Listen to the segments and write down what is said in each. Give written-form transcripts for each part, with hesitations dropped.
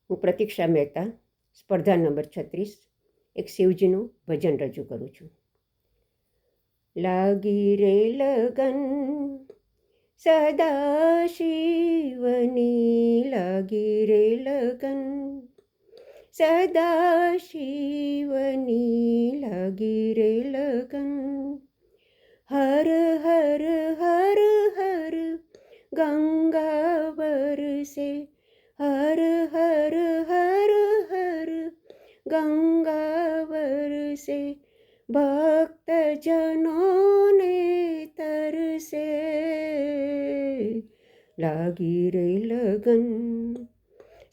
હું પ્રતીક્ષા મહેતા, સ્પર્ધા નંબર 36, એક શિવજીનું ભજન રજૂ કરું છું. લાગી રે લગન સદા શિવની, લાગી રે લગન સદા શિવની, લાગી રે લગન. હર હર હર હર ગંગા બરસે, હર હર હર હર ગંગા બરસે, ભક્ત જનોને તરસે. લાગી રે લગન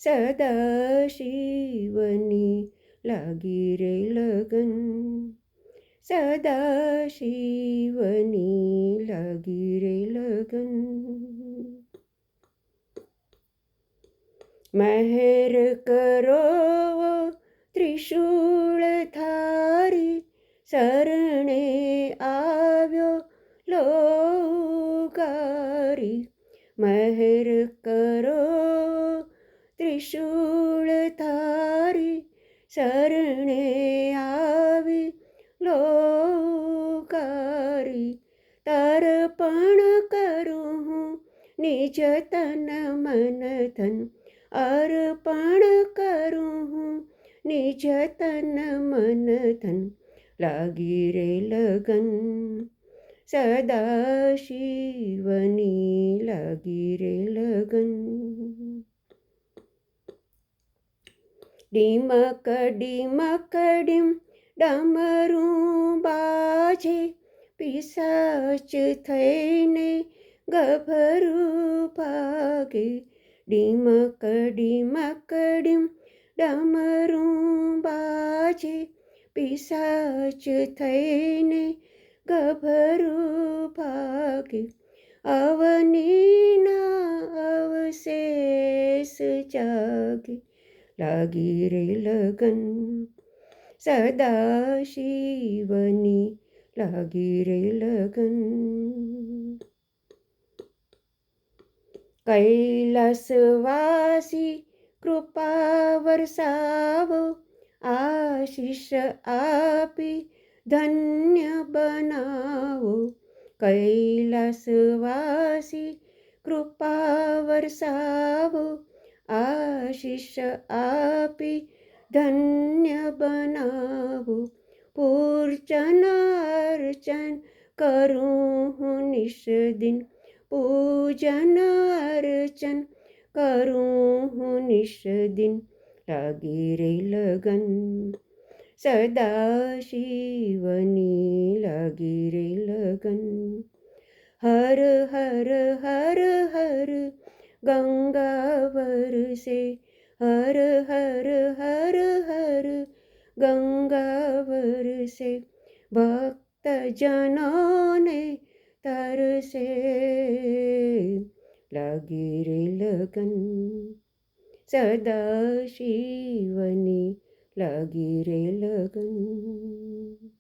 સદા શિવની, લાગી રે લગન સદા શિવની, લાગી રે લગન. મહેર કરો ત્રિશૂળધારી, શરણે આવ્યો લોકારી. મહેર કરો ત્રિશૂળધારી, શરણે આવી લોકારી. તર્પણ કરું હું નિજ તન મન ધન, અર્પણ કરું હું નિજ તન મન ધન. લાગી રે લગન સદા શિવની, લાગી રે લગન. ડીમક ડીમક ડીમ ડમરું બાજે, પિશાચ થઈને ગભરું ભાગે. ડીમક ડીમક ડીમ ડમરું બાજે, પિશાચ થઈને ગભરું ભાગે. અવનીના અવશેષ જાગે, લાગી રે લગન સદા શિવની, લાગી રે લગન. કૈલાસવાસી કૃપા વરસાવો, આશીષ આપી ધન્ય બનાવો. કૈલાસવાસી કૃપા વરસાવો, આશીષ આપી ધન્ય બનાવો. પૂર્જન અર્ચન કરું હું નિષદિન, પૂજન અર્ચન કરું હું નિષદિન. લાગી રે લગન સદા શિવની, લાગી રે લગન. હર હર હર હર ગંગા બરસે, હર હર હર હર ગંગા બરસે, ભક્ત જનોને તરસે. લાગી રે લગન સદા શિવની, લાગી રે લગન.